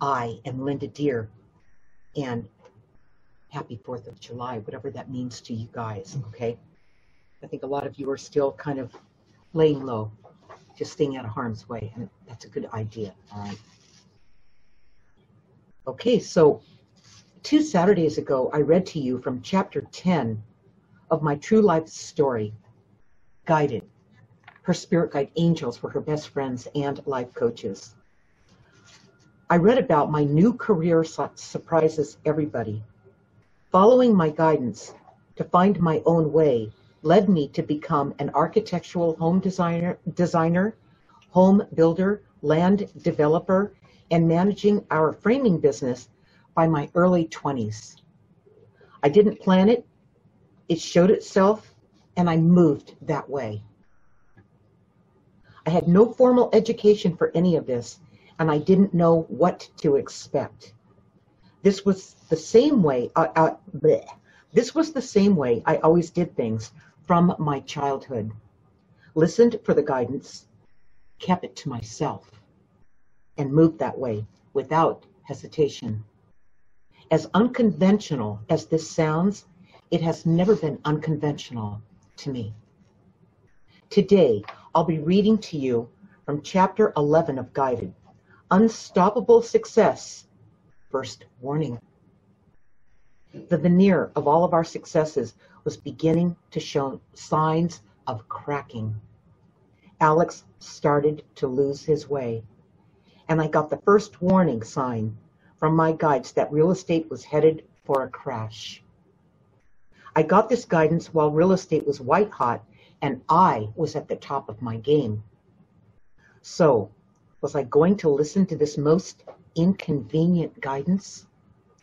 I am Linda Deir, and happy 4th of July, whatever that means to you guys, okay? I think a lot of you are still kind of laying low, just staying out of harm's way, and that's a good idea, all right? Okay, so 2 Saturdays ago, I read to you from chapter 10 of my true life story, Guided. Her spirit guide angels were her best friends and life coaches. I read about my new career surprises everybody. Following my guidance to find my own way led me to become an architectural home designer, home builder, land developer, and managing our framing business by my early 20s. I didn't plan it, it showed itself, and I moved that way. I had no formal education for any of this, and I didn't know what to expect. This was the same way I always did things from my childhood. Listened for the guidance, kept it to myself, and moved that way without hesitation. As unconventional as this sounds, it has never been unconventional to me. Today, I'll be reading to you from chapter 11 of Guided, Unstoppable Success, First Warning. The veneer of all of our successes was beginning to show signs of cracking. Alex started to lose his way, and I got the first warning sign from my guides that real estate was headed for a crash. I got this guidance while real estate was white hot and I was at the top of my game. So, was I going to listen to this most inconvenient guidance?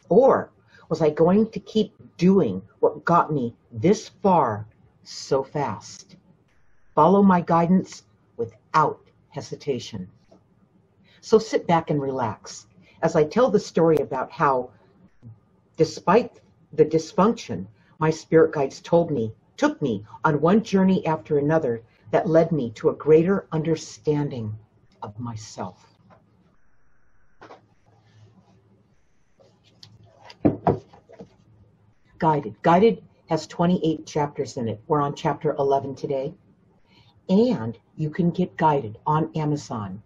Or was I going to keep doing what got me this far so fast? Follow my guidance without hesitation. So sit back and relax as I tell the story about how, despite the dysfunction, my spirit guides took me on one journey after another that led me to a greater understanding of myself. Guided has 28 chapters in it. We're on chapter 11 today. And you can get Guided on Amazon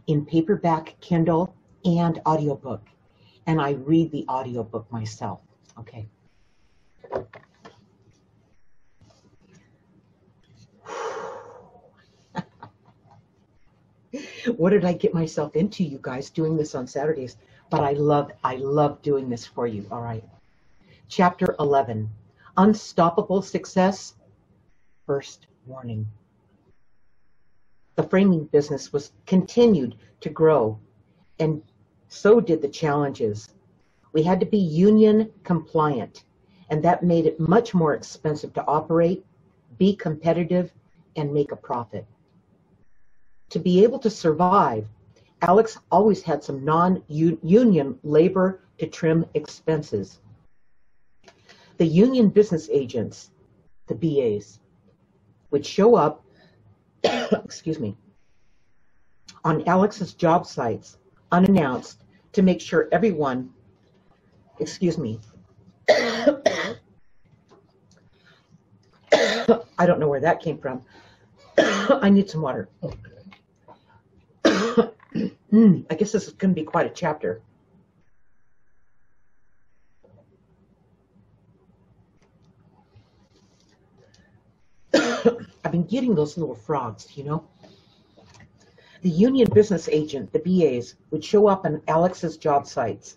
in paperback, Kindle, and audiobook. And I read the audiobook myself. Okay. What did I get myself into, you guys, doing this on Saturdays? But I love doing this for you, all right? Chapter 11, Unstoppable Success, First Warning. The framing business was continued to grow, and so did the challenges. We had to be union compliant, and that made it much more expensive to operate, be competitive, and make a profit. To be able to survive, Alex always had some non-union labor to trim expenses. The union business agents, the BAs, would show up, excuse me, on Alex's job sites unannounced to make sure everyone, excuse me, I don't know where that came from. I need some water. I guess this is going to be quite a chapter. I've been getting those little frogs, you know. The union business agent, the BAs, would show up on Alex's job sites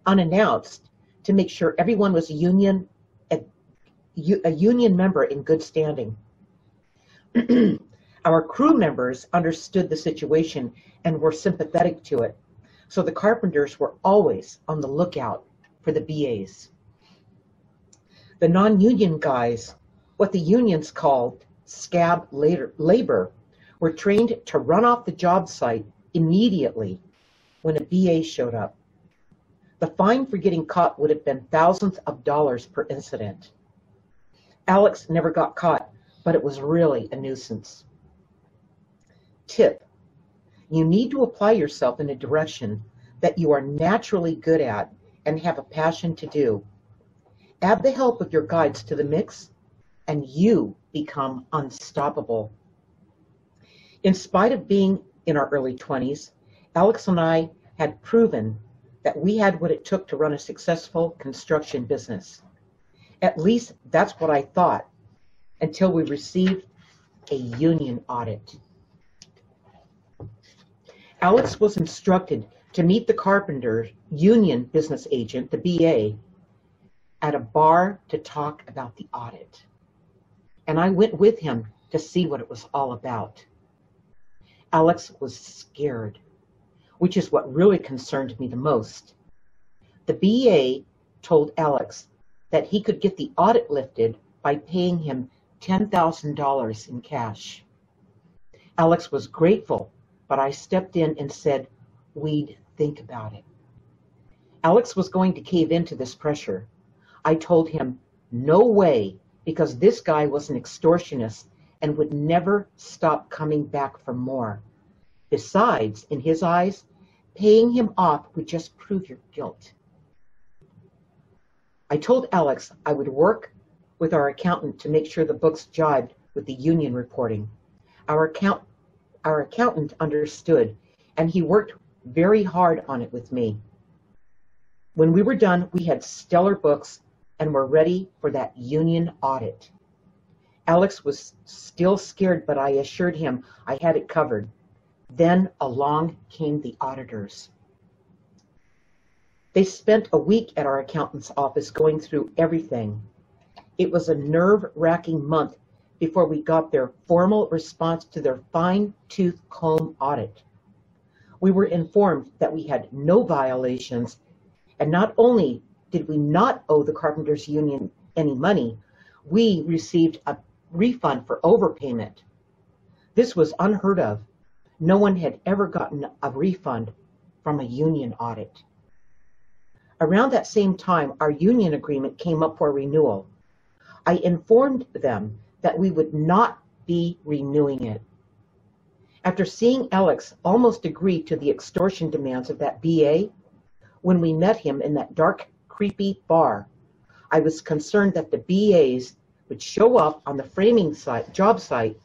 unannounced to make sure everyone was a union member in good standing. Our crew members understood the situation and were sympathetic to it, so the carpenters were always on the lookout for the BAs. The non-union guys, what the unions called scab labor, were trained to run off the job site immediately when a BA showed up. The fine for getting caught would have been thousands of dollars per incident. Alex never got caught, but it was really a nuisance. Tip: you need to apply yourself in a direction that you are naturally good at and have a passion to do. Add the help of your guides to the mix, and you become unstoppable. In spite of being in our early 20s, Alex and I had proven that we had what it took to run a successful construction business. At least that's what I thought, until we received a union audit. Alex was instructed to meet the carpenter union business agent, the BA, at a bar to talk about the audit. And I went with him to see what it was all about. Alex was scared, which is what really concerned me the most. The BA told Alex that he could get the audit lifted by paying him $10,000 in cash. Alex was grateful, but I stepped in and said we'd think about it. Alex was going to cave into this pressure. I told him, no way, because this guy was an extortionist and would never stop coming back for more. Besides, in his eyes, paying him off would just prove your guilt. I told Alex I would work with our accountant to make sure the books jibed with the union reporting. Our accountant understood, and he worked very hard on it with me. When we were done, we had stellar books and were ready for that union audit. Alex was still scared, but I assured him I had it covered. Then along came the auditors. They spent a week at our accountant's office going through everything. It was a nerve-wracking month before we got their formal response to their fine-tooth comb audit. We were informed that we had no violations, and not only did we not owe the Carpenters Union any money, we received a refund for overpayment. This was unheard of. No one had ever gotten a refund from a union audit. Around that same time, our union agreement came up for renewal. I informed them that we would not be renewing it. After seeing Alex almost agree to the extortion demands of that BA, when we met him in that dark, creepy bar, I was concerned that the BAs would show up on the framing job site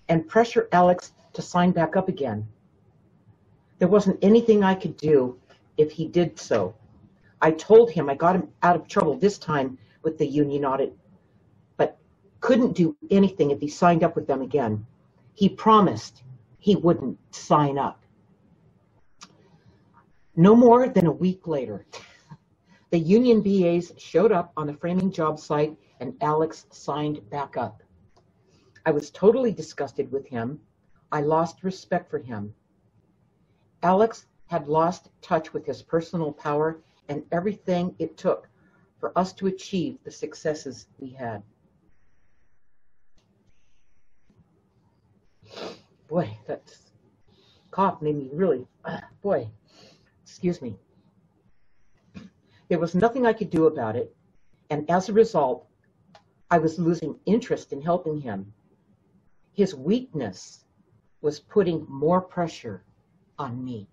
and pressure Alex to sign back up again. There wasn't anything I could do if he did so. I told him I got him out of trouble this time with the union audit, but couldn't do anything if he signed up with them again. He promised he wouldn't sign up. No more than a week later, the union BAs showed up on the framing job site and Alex signed back up. I was totally disgusted with him. I lost respect for him. Alex had lost touch with his personal power and everything it took for us to achieve the successes we had. Boy, that cough made me really, excuse me. There was nothing I could do about it, and as a result, I was losing interest in helping him. His weakness was putting more pressure on me.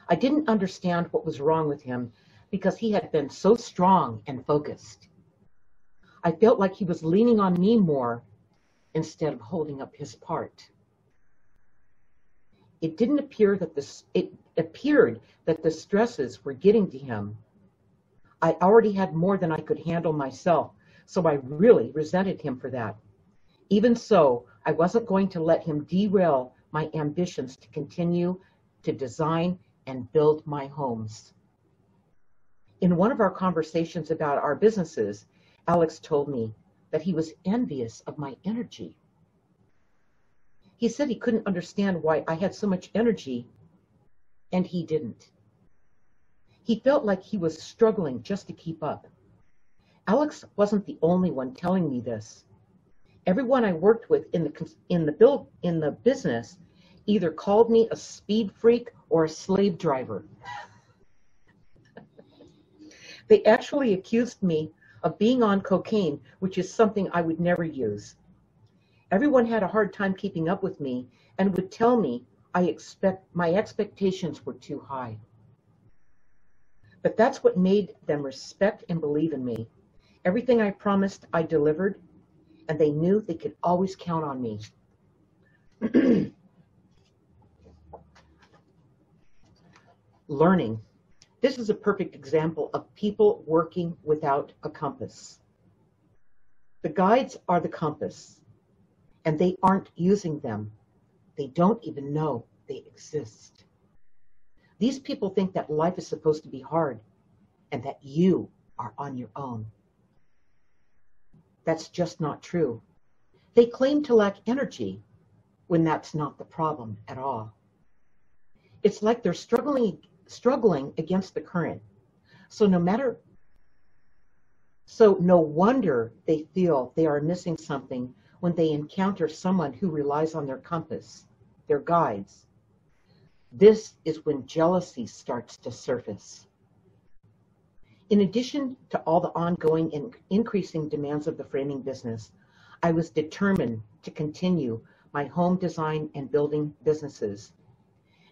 I didn't understand what was wrong with him because he had been so strong and focused. I felt like he was leaning on me more instead of holding up his part. It appeared that the stresses were getting to him. I already had more than I could handle myself, so I really resented him for that. Even so, I wasn't going to let him derail my ambitions to continue to design and build my homes. In one of our conversations about our businesses, Alex told me that he was envious of my energy. He said he couldn't understand why I had so much energy, and he didn't. He felt like he was struggling just to keep up. Alex wasn't the only one telling me this. Everyone I worked with in the business either called me a speed freak or a slave driver. They actually accused me of being on cocaine, which is something I would never use. Everyone had a hard time keeping up with me and would tell me my expectations were too high. But that's what made them respect and believe in me. Everything I promised, I delivered, and they knew they could always count on me. Learning. This is a perfect example of people working without a compass. The guides are the compass, and they aren't using them. They don't even know they exist. These people think that life is supposed to be hard and that you are on your own. That's just not true. They claim to lack energy when that's not the problem at all. It's like they're struggling against the current. So no wonder they feel they are missing something when they encounter someone who relies on their compass, their guides. This is when jealousy starts to surface. In addition to all the ongoing and increasing demands of the framing business, I was determined to continue my home design and building businesses.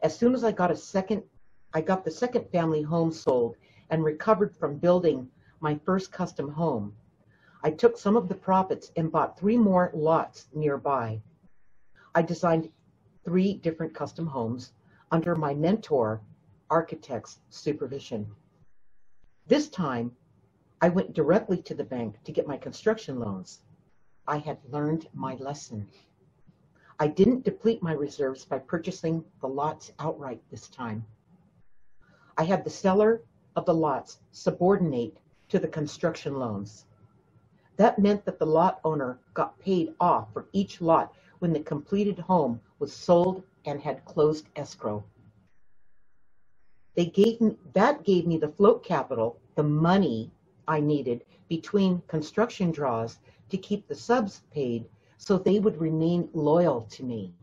As soon as I got the second family home sold and recovered from building my first custom home, I took some of the profits and bought 3 more lots nearby. I designed 3 different custom homes under my mentor architect's supervision. This time, I went directly to the bank to get my construction loans. I had learned my lesson. I didn't deplete my reserves by purchasing the lots outright this time. I had the seller of the lots subordinate to the construction loans. That meant that the lot owner got paid off for each lot when the completed home was sold and had closed escrow. That gave me the float capital, the money I needed between construction draws to keep the subs paid so they would remain loyal to me.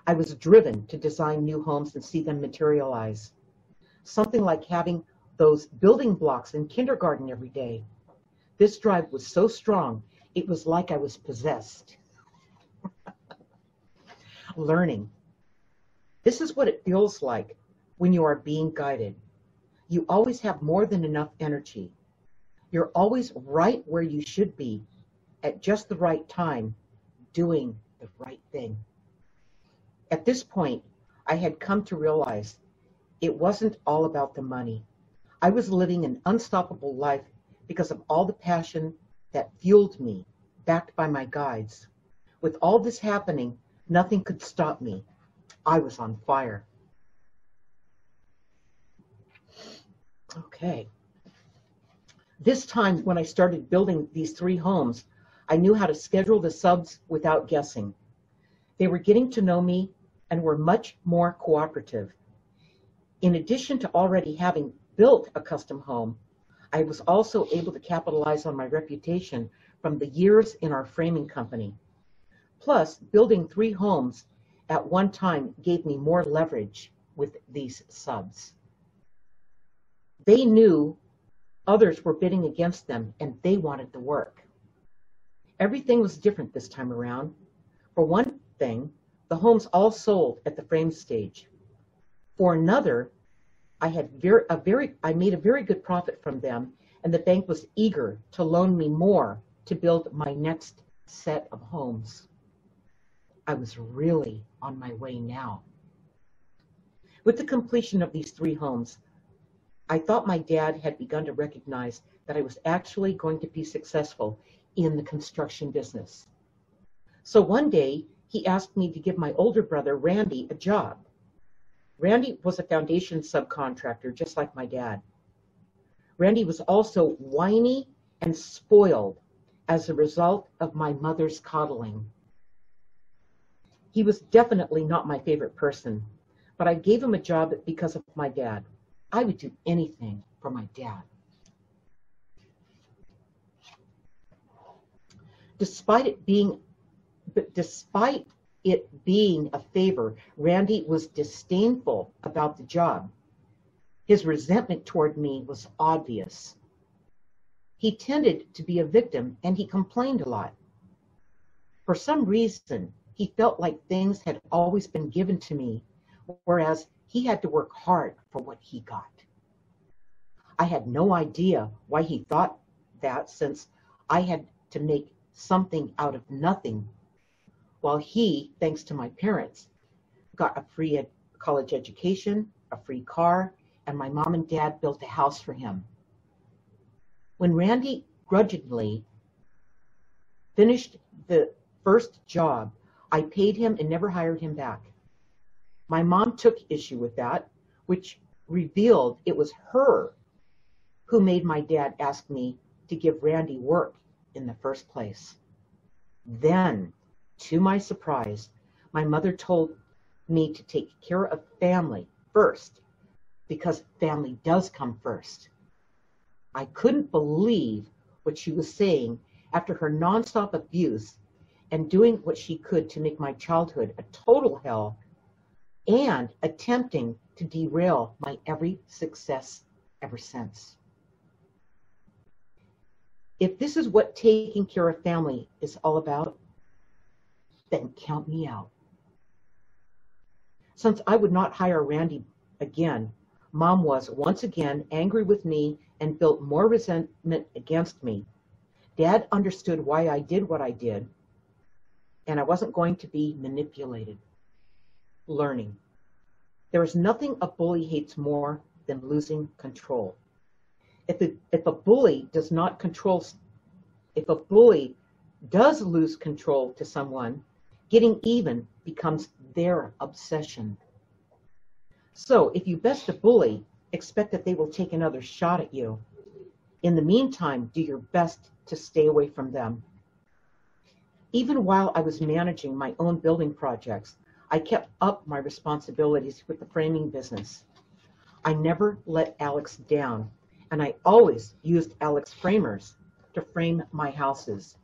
I was driven to design new homes and see them materialize. Something like having those building blocks in kindergarten every day. This drive was so strong, it was like I was possessed. Learning. This is what it feels like when you are being guided. You always have more than enough energy. You're always right where you should be at just the right time, doing the right thing. At this point, I had come to realize it wasn't all about the money. I was living an unstoppable life because of all the passion that fueled me, backed by my guides. With all this happening, nothing could stop me. I was on fire. Okay. This time, when I started building these 3 homes, I knew how to schedule the subs without guessing. They were getting to know me and were much more cooperative. In addition to already having built a custom home, I was also able to capitalize on my reputation from the years in our framing company. Plus, building 3 homes at one time gave me more leverage with these subs. They knew others were bidding against them and they wanted the work. Everything was different this time around. For one thing, the homes all sold at the frame stage. For another, I made a very good profit from them, and the bank was eager to loan me more to build my next set of homes. I was really on my way now. With the completion of these 3 homes, I thought my dad had begun to recognize that I was actually going to be successful in the construction business. So one day, he asked me to give my older brother, Randy, a job. Randy was a foundation subcontractor, just like my dad. Randy was also whiny and spoiled as a result of my mother's coddling. He was definitely not my favorite person, but I gave him a job because of my dad. I would do anything for my dad. Despite it being a favor, Randy was disdainful about the job. His resentment toward me was obvious. He tended to be a victim and he complained a lot. For some reason, He felt like things had always been given to me, whereas he had to work hard for what he got. I had no idea why he thought that, since I had to make something out of nothing, while he, thanks to my parents, got a free college education, a free car, and my mom and dad built a house for him. When Randy grudgingly finished the first job, I paid him and never hired him back. My mom took issue with that, which revealed it was her who made my dad ask me to give Randy work in the first place. Then, to my surprise, my mother told me to take care of family first, because family does come first. I couldn't believe what she was saying after her nonstop abuse and doing what she could to make my childhood a total hell and attempting to derail my every success ever since. If this is what taking care of family is all about, then count me out. Since I would not hire Randy again, Mom was once again angry with me and built more resentment against me. Dad understood why I did what I did, and I wasn't going to be manipulated. Learning. There is nothing a bully hates more than losing control. If a bully does lose control to someone, getting even becomes their obsession. So if you best a bully, expect that they will take another shot at you. In the meantime, do your best to stay away from them. Even while I was managing my own building projects, I kept up my responsibilities with the framing business. I never let Alex down, and I always used Alex framers to frame my houses.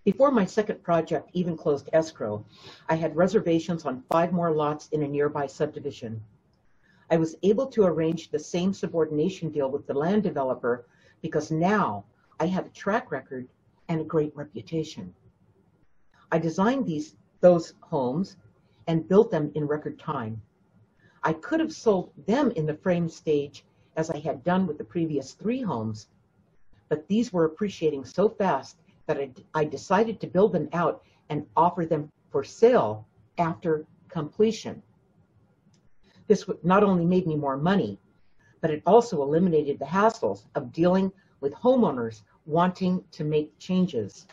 Before my second project even closed escrow, I had reservations on 5 more lots in a nearby subdivision. I was able to arrange the same subordination deal with the land developer because now I have a track record and a great reputation. I designed those homes and built them in record time. I could have sold them in the frame stage as I had done with the previous 3 homes, but these were appreciating so fast that I decided to build them out and offer them for sale after completion. This not only made me more money, but it also eliminated the hassles of dealing with homeowners wanting to make changes.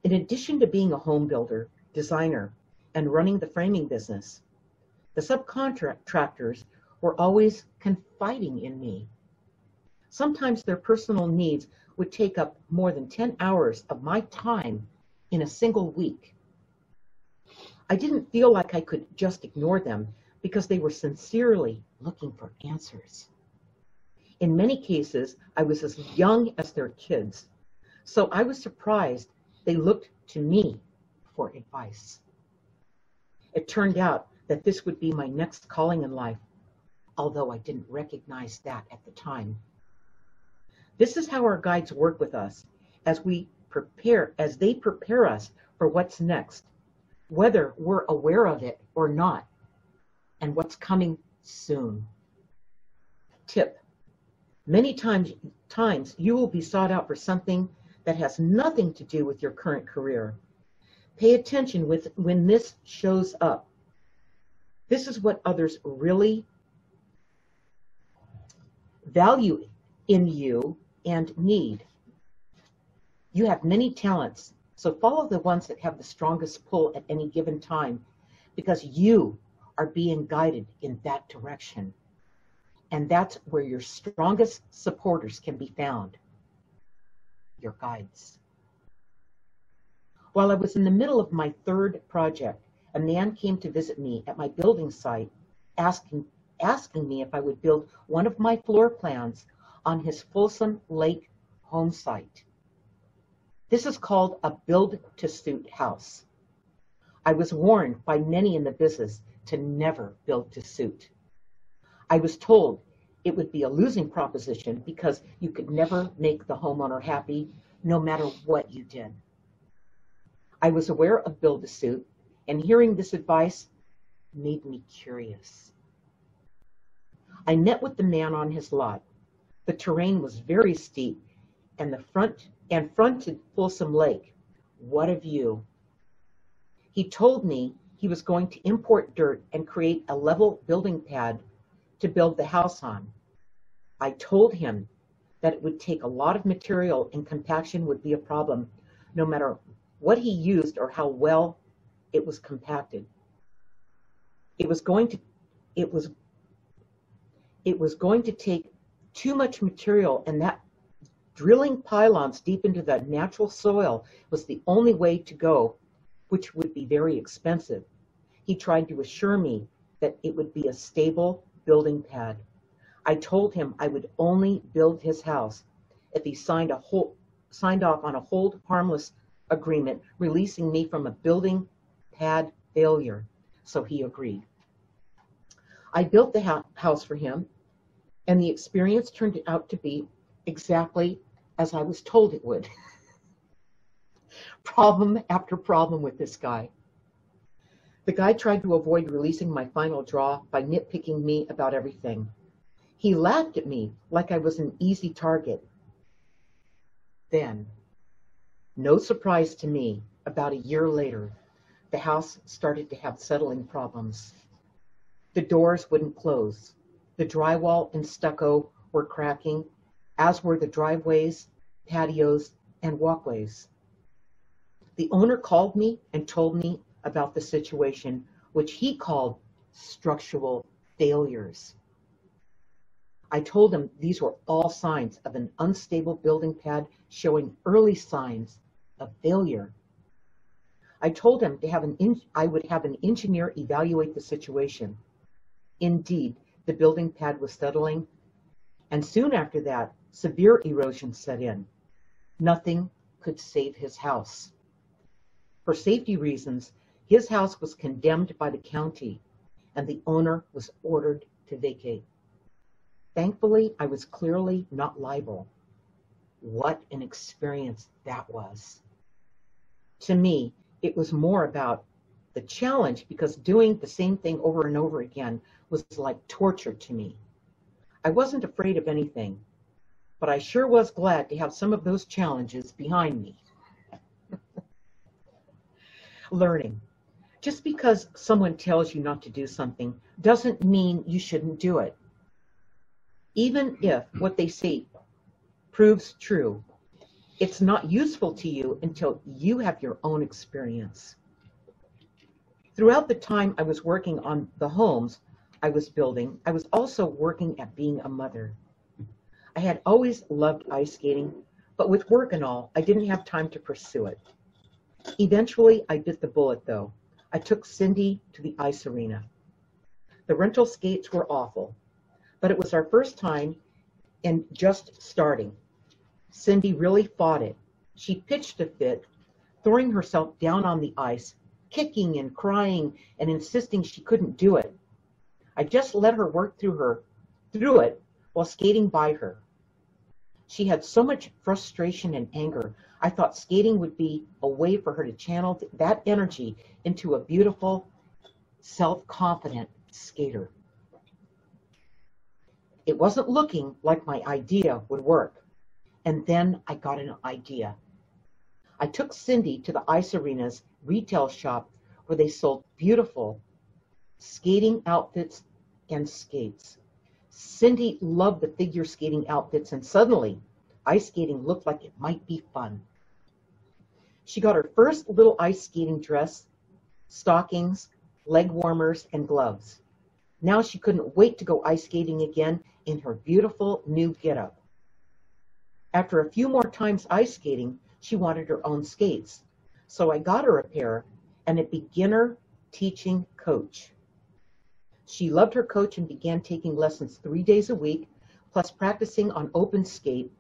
In addition to being a home builder, designer, and running the framing business, the subcontractors were always confiding in me. Sometimes their personal needs would take up more than 10 hours of my time in a single week. I didn't feel like I could just ignore them because they were sincerely looking for answers. In many cases, I was as young as their kids, so I was surprised they looked to me for advice. It turned out that this would be my next calling in life, although I didn't recognize that at the time. This is how our guides work with us as they prepare us for what's next, whether we're aware of it or not, and what's coming soon. Tip: many times you will be sought out for something that has nothing to do with your current career. Pay attention when this shows up. This is what others really value in you and need. You have many talents, so follow the ones that have the strongest pull at any given time, because you are being guided in that direction. And that's where your strongest supporters can be found, your guides. While I was in the middle of my 3rd project, a man came to visit me at my building site, asking me if I would build one of my floor plans on his Folsom Lake home site. This is called a build-to-suit house. I was warned by many in the business to never build to suit. I was told it would be a losing proposition because you could never make the homeowner happy no matter what you did. I was aware of build-a-suit, and hearing this advice made me curious. I met with the man on his lot. The terrain was very steep, and fronted Folsom Lake. What a view! He told me he was going to import dirt and create a level building pad to build the house on. I told him that it would take a lot of material and compaction would be a problem, no matter what he used or how well it was compacted. It was going to take too much material, and that drilling pylons deep into the natural soil was the only way to go, which would be very expensive. He tried to assure me that it would be a stable building pad. I told him I would only build his house if he signed off on a hold harmless agreement releasing me from a building pad failure, so he agreed. I built the house for him, and the experience turned out to be exactly as I was told it would. Problem after problem with this guy. The guy tried to avoid releasing my final draw by nitpicking me about everything. He laughed at me like I was an easy target. Then, no surprise to me, about a year later, the house started to have settling problems. The doors wouldn't close. The drywall and stucco were cracking, as were the driveways, patios, and walkways. The owner called me and told me about the situation, which he called structural failures. I told him these were all signs of an unstable building pad showing early signs of failure. I told him I would have an engineer evaluate the situation. Indeed, the building pad was settling, and soon after that, severe erosion set in. Nothing could save his house. For safety reasons, his house was condemned by the county, and the owner was ordered to vacate. Thankfully, I was clearly not liable. What an experience that was. To me, it was more about the challenge, because doing the same thing over and over again was like torture to me. I wasn't afraid of anything, but I sure was glad to have some of those challenges behind me. Learning. Just because someone tells you not to do something doesn't mean you shouldn't do it. Even if what they say proves true, it's not useful to you until you have your own experience. Throughout the time I was working on the homes I was building, I was also working at being a mother. I had always loved ice skating, but with work and all, I didn't have time to pursue it. Eventually, I bit the bullet, though. I took Cindy to the ice arena. The rental skates were awful, but it was our first time and just starting. Cindy really fought it. She pitched a fit, throwing herself down on the ice, kicking and crying and insisting she couldn't do it. I just let her work through it while skating by her. She had so much frustration and anger. I thought skating would be a way for her to channel that energy into a beautiful, self-confident skater. It wasn't looking like my idea would work. And then I got an idea. I took Cindy to the ice arena's retail shop where they sold beautiful skating outfits and skates. Cindy loved the figure skating outfits, and suddenly ice skating looked like it might be fun. She got her first little ice skating dress, stockings, leg warmers, and gloves. Now she couldn't wait to go ice skating again in her beautiful new getup. After a few more times ice skating, she wanted her own skates. So I got her a pair and a beginner teaching coach. She loved her coach and began taking lessons 3 days a week, plus practicing on open skate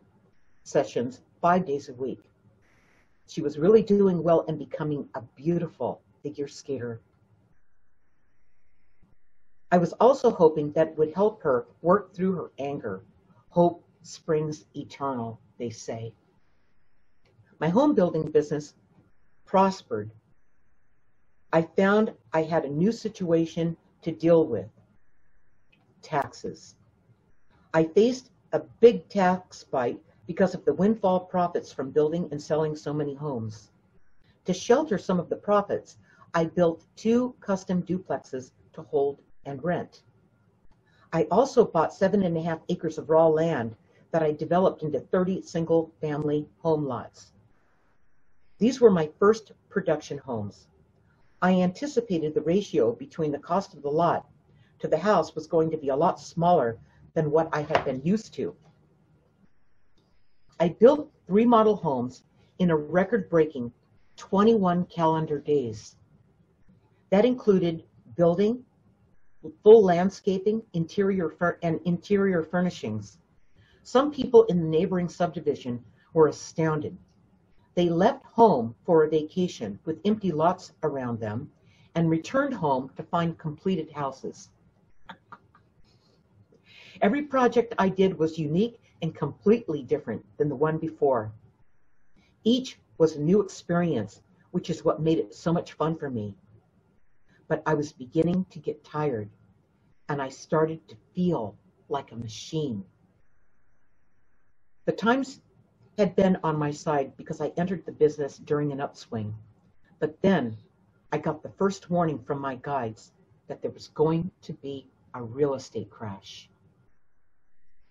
sessions 5 days a week. She was really doing well and becoming a beautiful figure skater. I was also hoping that would help her work through her anger. Hope springs eternal, they say. My home building business prospered, I found I had a new situation to deal with: taxes. I faced a big tax bite because of the windfall profits from building and selling so many homes. To shelter some of the profits, I built 2 custom duplexes to hold and rent. I also bought 7.5 acres of raw land that I developed into 30 single-family home lots. These were my first production homes. I anticipated the ratio between the cost of the lot to the house was going to be a lot smaller than what I had been used to. I built 3 model homes in a record-breaking 21 calendar days. That included building, full landscaping, interior furnishings. Some people in the neighboring subdivision were astounded. They left home for a vacation with empty lots around them and returned home to find completed houses. Every project I did was unique and completely different than the one before. Each was a new experience, which is what made it so much fun for me. But I was beginning to get tired, and I started to feel like a machine. The times had been on my side because I entered the business during an upswing. But then I got the first warning from my guides that there was going to be a real estate crash.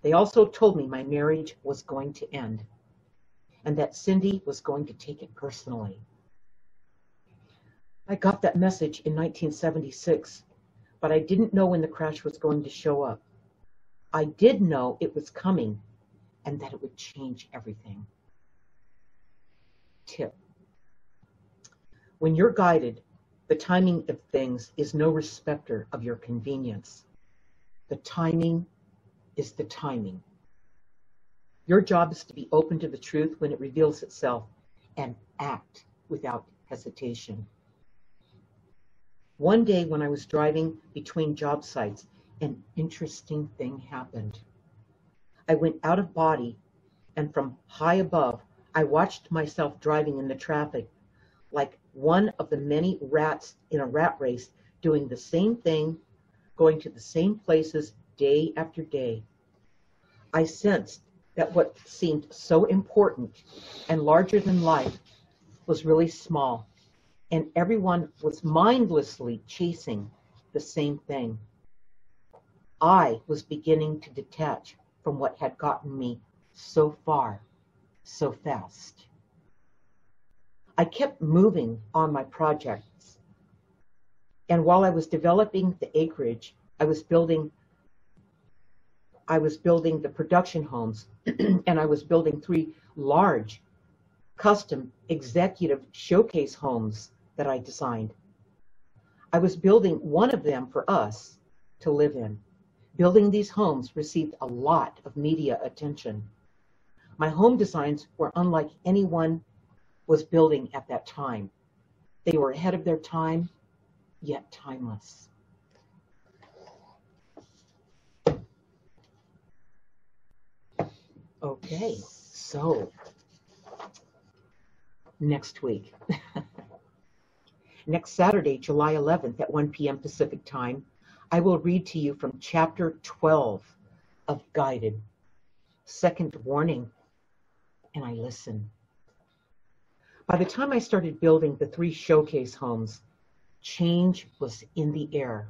They also told me my marriage was going to end and that Cindy was going to take it personally. I got that message in 1976, but I didn't know when the crash was going to show up. I did know it was coming and that it would change everything. Tip: when you're guided, the timing of things is no respecter of your convenience. The timing is the timing. Your job is to be open to the truth when it reveals itself and act without hesitation. One day when I was driving between job sites, an interesting thing happened. I went out of body, and from high above, I watched myself driving in the traffic like one of the many rats in a rat race, doing the same thing, going to the same places day after day. I sensed that what seemed so important and larger than life was really small, and everyone was mindlessly chasing the same thing. I was beginning to detach from what had gotten me so far, so fast. I kept moving on my projects, and while I was developing the acreage, I was building the production homes, and I was building 3 large custom executive showcase homes that I designed. I was building one of them for us to live in. Building these homes received a lot of media attention. My home designs were unlike anyone was building at that time. They were ahead of their time, yet timeless. Okay, so next week, next Saturday, July 11th at 1 p.m. Pacific time, I will read to you from chapter 12 of Guided. Second warning, and I listen. By the time I started building the 3 showcase homes, change was in the air.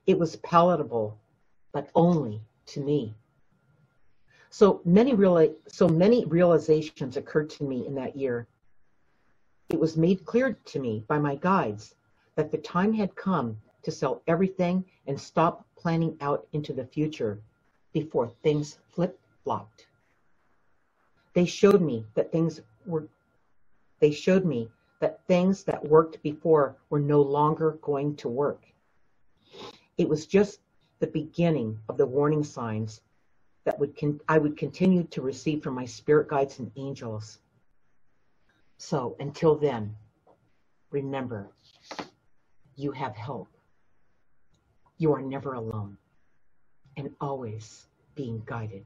It was palatable, but only to me. So many realizations occurred to me in that year. It was made clear to me by my guides that the time had come to sell everything and stop planning out into the future before things flip-flopped. They showed me that things that worked before were no longer going to work. It was just the beginning of the warning signs that I would continue to receive from my spirit guides and angels. So until then, remember, you have help. You are never alone and always being guided.